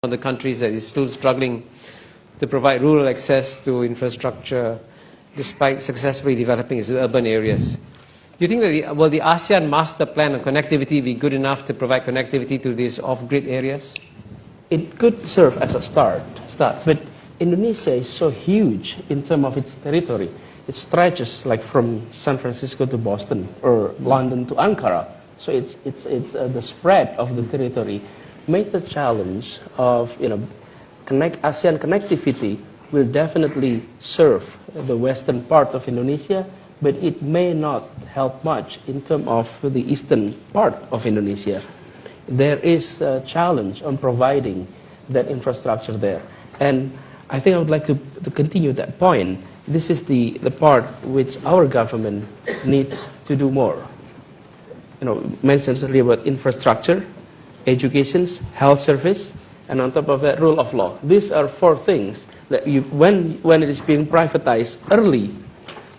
of the countries that is still struggling to provide rural access to infrastructure despite successfully developing its urban areas. Do you think that will the ASEAN Master Plan on Connectivity be good enough to provide connectivity to these off-grid areas? It could serve as a start, but Indonesia is so huge in terms of its territory. It stretches like from San Francisco to Boston or London to Ankara. So it's the spread of the territory make the challenge of ASEAN connectivity will definitely serve the western part of Indonesia, but it may not help much in terms of the eastern part of Indonesia. There is a challenge on providing that infrastructure there. And I think I would like to continue that point. This is the part which our government needs to do more. Mentioned earlier about infrastructure, education, health service, and on top of that, rule of law. These are four things that when it is being privatized early,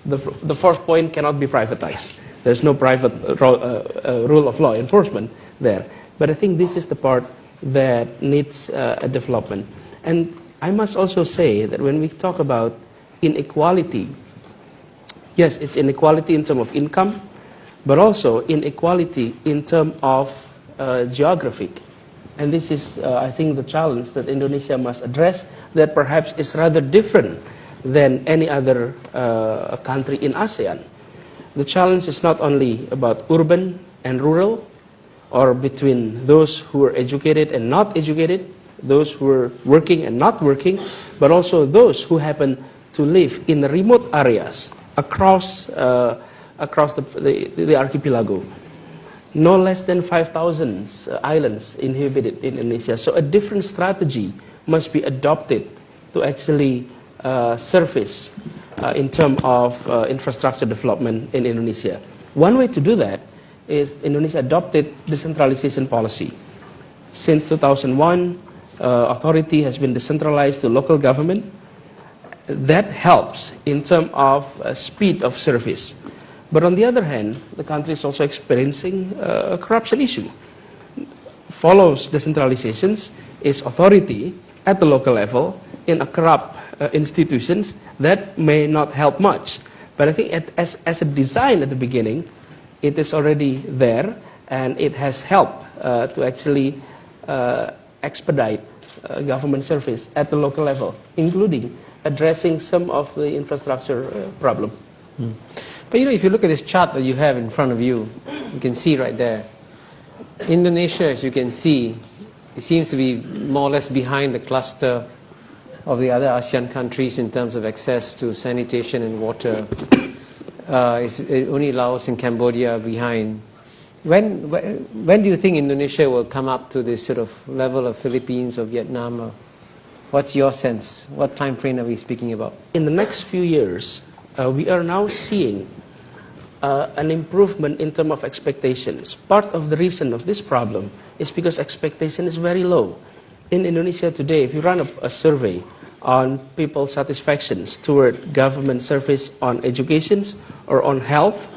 the fourth point cannot be privatized. There's no private rule of law enforcement there. But I think this is the part that needs a development. And I must also say that when we talk about inequality, yes, it's inequality in terms of income, but also inequality in terms of geographic. And this is, I think, the challenge that Indonesia must address that perhaps is rather different than any other country in ASEAN. The challenge is not only about urban and rural, or between those who are educated and not educated, those who are working and not working, but also those who happen to live in the remote areas across the archipelago. No less than 5,000 islands inhabited in Indonesia. So a different strategy must be adopted to actually surface in terms of infrastructure development in Indonesia. One way to do that is Indonesia adopted decentralization policy. Since 2001, authority has been decentralized to local government. That helps in terms of speed of service. But on the other hand, the country is also experiencing a corruption issue. Follows decentralizations is authority at the local level in a corrupt institutions that may not help much. But I think as a design at the beginning, it is already there and it has helped to actually expedite government service at the local level, including addressing some of the infrastructure problem. But if you look at this chart that you have in front of you, you can see right there, Indonesia, as you can see, it seems to be more or less behind the cluster of the other ASEAN countries in terms of access to sanitation and water. It's only Laos and Cambodia behind. When do you think Indonesia will come up to this sort of level of Philippines or Vietnam? What's your sense? What time frame are we speaking about? In the next few years, we are now seeing an improvement in terms of expectations. Part of the reason of this problem is because expectation is very low. In Indonesia today, if you run a survey on people's satisfactions toward government service on education or on health,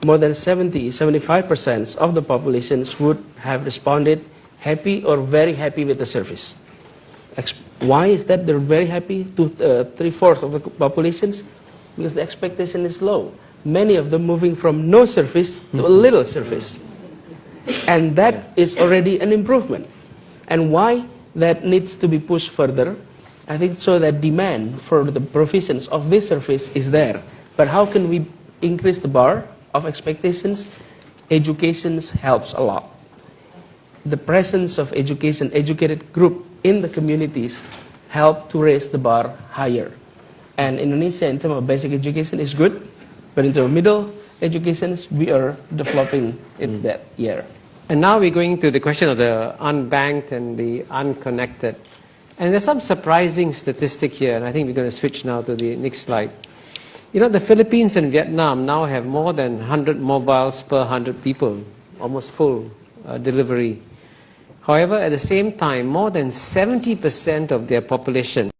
more than 70–75% of the populations would have responded happy or very happy with the service. Why is that they're very happy? 3/4 of the populations? Because the expectation is low. Many of them moving from no service to a little service. And that is already an improvement. And why that needs to be pushed further, I think so that demand for the provisions of this service is there. But how can we increase the bar of expectations? Education helps a lot. The presence of educated group in the communities help to raise the bar higher. And Indonesia in terms of basic education is good, but in terms of middle education, we are developing it that year. And now we're going to the question of the unbanked and the unconnected. And there's some surprising statistic here, and I think we're going to switch now to the next slide. The Philippines and Vietnam now have more than 100 mobiles per 100 people, almost full delivery. However, at the same time, more than 70% of their population